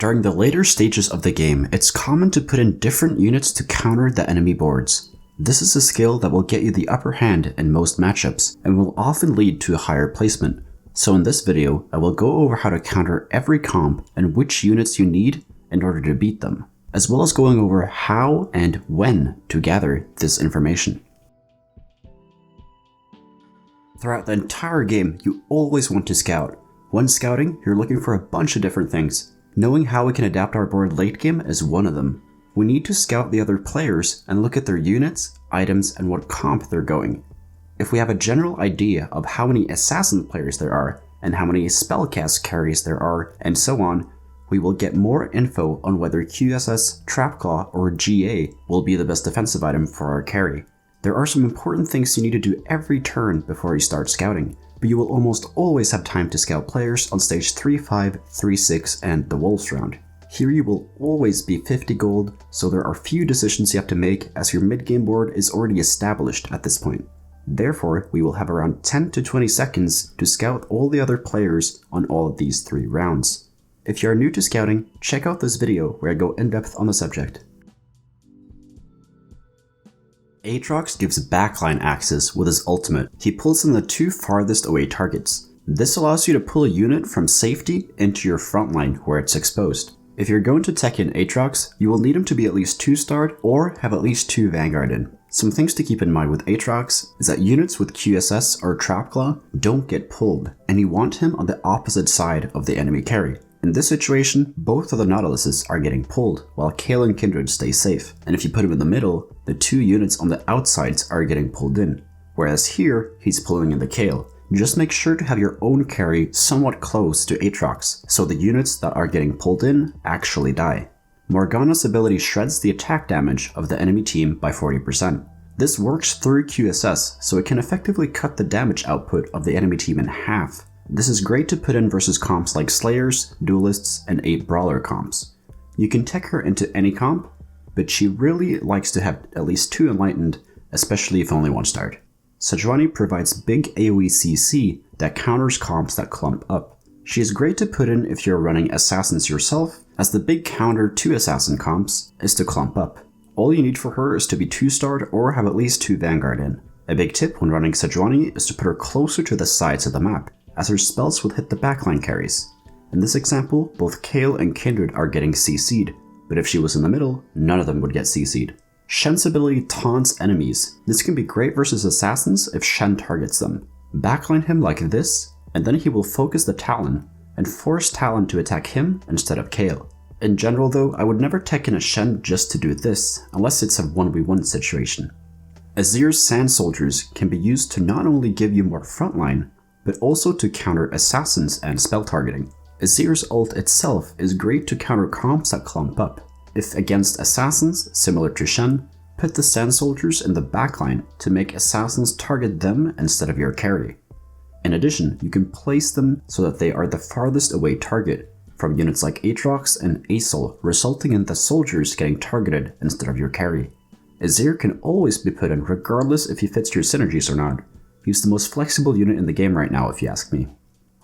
During the later stages of the game, it's common to put in different units to counter the enemy boards. This is a skill that will get you the upper hand in most matchups, and will often lead to a higher placement. So in this video, I will go over how to counter every comp and which units you need in order to beat them, as well as going over how and when to gather this information. Throughout the entire game, you always want to scout. When scouting, you're looking for a bunch of different things. Knowing how we can adapt our board late game is one of them. We need to scout the other players and look at their units, items, and what comp they're going. If we have a general idea of how many assassin players there are, and how many spellcast carries there are, and so on, we will get more info on whether QSS, Trapclaw, or GA will be the best defensive item for our carry. There are some important things you need to do every turn before you start scouting, but you will almost always have time to scout players on stage 3, 5, 3, 6, and the Wolves round. Here you will always be 50 gold, so there are few decisions you have to make as your mid-game board is already established at this point. Therefore, we will have around 10 to 20 seconds to scout all the other players on all of these 3 rounds. If you are new to scouting, check out this video where I go in depth on the subject. Aatrox gives backline access with his ultimate. He pulls in the 2 farthest away targets. This allows you to pull a unit from safety into your frontline where it's exposed. If you're going to tech in Aatrox, you will need him to be at least 2-starred or have at least 2 Vanguard in. Some things to keep in mind with Aatrox is that units with QSS or Trapclaw don't get pulled, and you want him on the opposite side of the enemy carry. In this situation, both of the Nautiluses are getting pulled, while Kale and Kindred stay safe, and if you put him in the middle, the 2 units on the outsides are getting pulled in, whereas here, he's pulling in the Kale. Just make sure to have your own carry somewhat close to Aatrox, so the units that are getting pulled in actually die. Morgana's ability shreds the attack damage of the enemy team by 40%. This works through QSS, so it can effectively cut the damage output of the enemy team in half. This is great to put in versus comps like Slayers, Duelists, and 8 Brawler comps. You can tech her into any comp, but she really likes to have at least 2 Enlightened, especially if only 1-starred. Sejuani provides big AoE CC that counters comps that clump up. She is great to put in if you're running Assassins yourself, as the big counter to Assassin comps is to clump up. All you need for her is to be 2-starred or have at least 2 Vanguard in. A big tip when running Sejuani is to put her closer to the sides of the map, as her spells would hit the backline carries. In this example, both Kale and Kindred are getting CC'd, but if she was in the middle, none of them would get CC'd. Shen's ability taunts enemies. This can be great versus assassins if Shen targets them. Backline him like this, and then he will focus the Talon, and force Talon to attack him instead of Kale. In general though, I would never tech in a Shen just to do this, unless it's a 1v1 situation. Azir's Sand Soldiers can be used to not only give you more frontline, but also to counter assassins and spell targeting. Azir's ult itself is great to counter comps that clump up. If against assassins, similar to Shen, put the Sand Soldiers in the backline to make assassins target them instead of your carry. In addition, you can place them so that they are the farthest away target from units like Aatrox and Aesol, resulting in the soldiers getting targeted instead of your carry. Azir can always be put in regardless if he fits your synergies or not. He's the most flexible unit in the game right now if you ask me.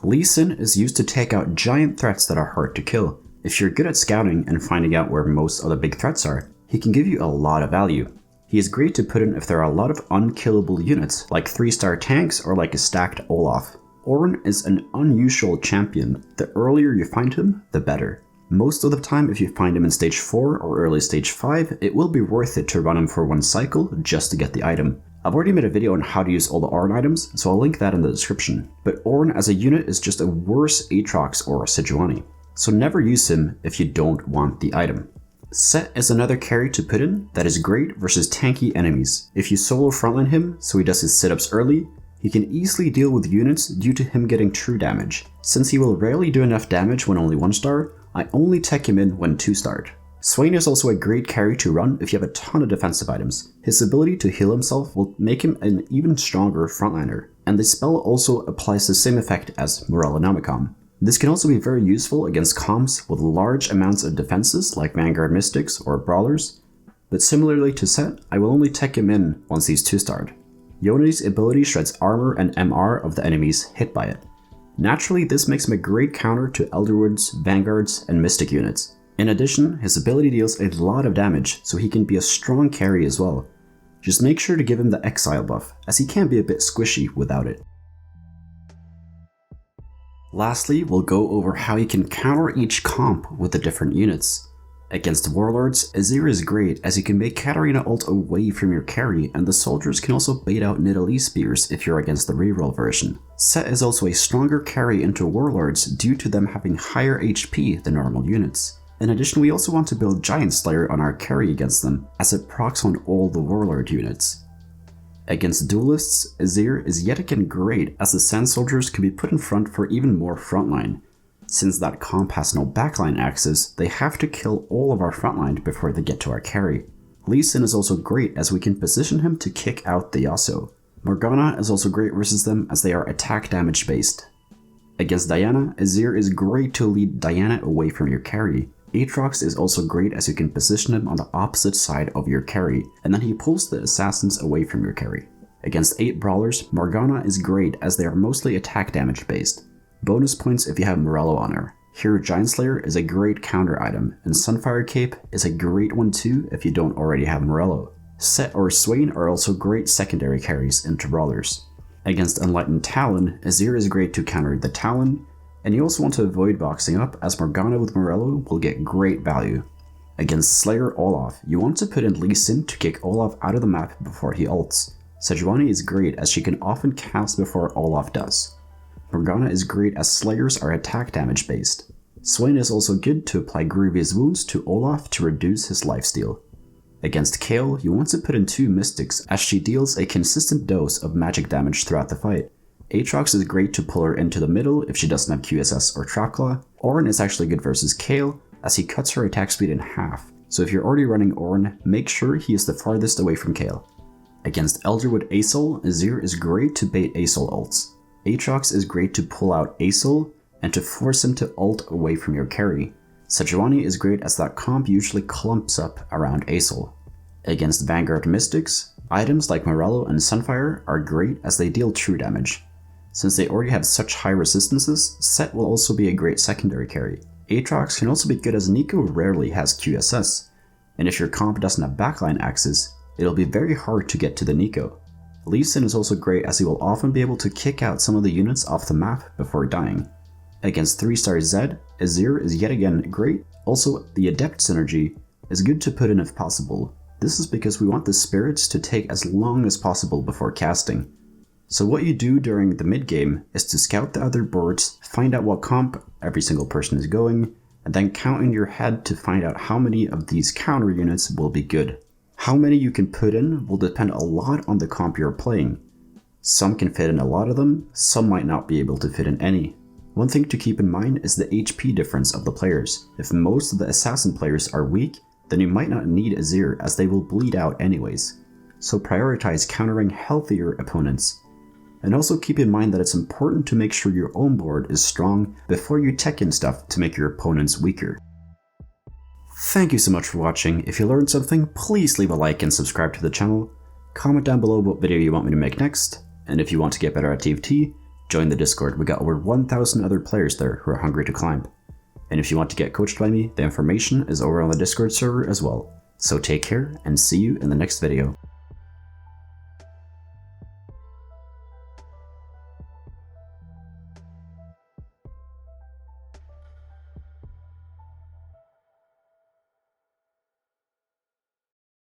Lee Sin is used to take out giant threats that are hard to kill. If you're good at scouting and finding out where most of the big threats are, he can give you a lot of value. He is great to put in if there are a lot of unkillable units, like 3-star tanks or like a stacked Olaf. Ornn is an unusual champion. The earlier you find him, the better. Most of the time if you find him in stage 4 or early stage 5, it will be worth it to run him for 1 cycle just to get the item. I've already made a video on how to use all the Ornn items, so I'll link that in the description. But Ornn as a unit is just a worse Aatrox or Sejuani, so never use him if you don't want the item. Set is another carry to put in that is great versus tanky enemies. If you solo frontline him so he does his sit-ups early, he can easily deal with units due to him getting true damage. Since he will rarely do enough damage when only 1-star, I only tech him in when 2-starred. Swain is also a great carry to run if you have a ton of defensive items. His ability to heal himself will make him an even stronger frontliner, and the spell also applies the same effect as Morellonomicon. This can also be very useful against comps with large amounts of defenses like Vanguard Mystics or Brawlers, but similarly to Set, I will only tech him in once he's 2-starred. Yoni's ability shreds armor and MR of the enemies hit by it. Naturally, this makes him a great counter to Elderwoods, Vanguards, and Mystic units. In addition, his ability deals a lot of damage, so he can be a strong carry as well. Just make sure to give him the Exile buff, as he can be a bit squishy without it. Lastly, we'll go over how you can counter each comp with the different units. Against Warlords, Azir is great as you can make Katarina ult away from your carry, and the soldiers can also bait out Nidalee spears if you're against the reroll version. Set is also a stronger carry into Warlords due to them having higher HP than normal units. In addition, we also want to build Giant Slayer on our carry against them, as it procs on all the Warlord units. Against Duelists, Azir is yet again great as the Sand Soldiers can be put in front for even more frontline. Since that comp has no backline access, they have to kill all of our frontline before they get to our carry. Lee Sin is also great as we can position him to kick out the Yasuo. Morgana is also great versus them as they are attack damage based. Against Diana, Azir is great to lead Diana away from your carry. Aatrox is also great as you can position him on the opposite side of your carry, and then he pulls the assassins away from your carry. Against 8 brawlers, Morgana is great as they are mostly attack damage based. Bonus points if you have Morello on her. Here, Giant Slayer is a great counter item, and Sunfire Cape is a great one too if you don't already have Morello. Set or Swain are also great secondary carries into brawlers. Against Enlightened Talon, Azir is great to counter the Talon, and you also want to avoid boxing up as Morgana with Morello will get great value. Against Slayer Olaf, you want to put in Lee Sin to kick Olaf out of the map before he ults. Sejuani is great as she can often cast before Olaf does. Morgana is great as Slayers are attack damage based. Swain is also good to apply Grievous Wounds to Olaf to reduce his lifesteal. Against Kayle, you want to put in 2 Mystics as she deals a consistent dose of magic damage throughout the fight. Aatrox is great to pull her into the middle if she doesn't have QSS or Trapclaw. Ornn is actually good versus Kayle as he cuts her attack speed in half, so if you're already running Ornn, make sure he is the farthest away from Kayle. Against Elderwood Asol, Azir is great to bait Asol ults. Aatrox is great to pull out Asol and to force him to ult away from your carry. Sejuani is great as that comp usually clumps up around Asol. Against Vanguard Mystics, items like Morello and Sunfire are great as they deal true damage. Since they already have such high resistances, Set will also be a great secondary carry. Aatrox can also be good as Nico rarely has QSS, and if your comp doesn't have backline access, it'll be very hard to get to the Nico. Lee Sin is also great as he will often be able to kick out some of the units off the map before dying. Against 3-star Zed, Azir is yet again great. Also, the Adept synergy is good to put in if possible. This is because we want the spirits to take as long as possible before casting. So what you do during the mid game is to scout the other boards, find out what comp every single person is going, and then count in your head to find out how many of these counter units will be good. How many you can put in will depend a lot on the comp you're playing. Some can fit in a lot of them, some might not be able to fit in any. One thing to keep in mind is the HP difference of the players. If most of the assassin players are weak, then you might not need Azir as they will bleed out anyways. So prioritize countering healthier opponents. And also keep in mind that it's important to make sure your own board is strong before you tech in stuff to make your opponents weaker. Thank you so much for watching. If you learned something, please leave a like and subscribe to the channel. Comment down below what video you want me to make next. And if you want to get better at TFT, join the Discord. We got over 1,000 other players there who are hungry to climb. And if you want to get coached by me, the information is over on the Discord server as well. So take care and see you in the next video.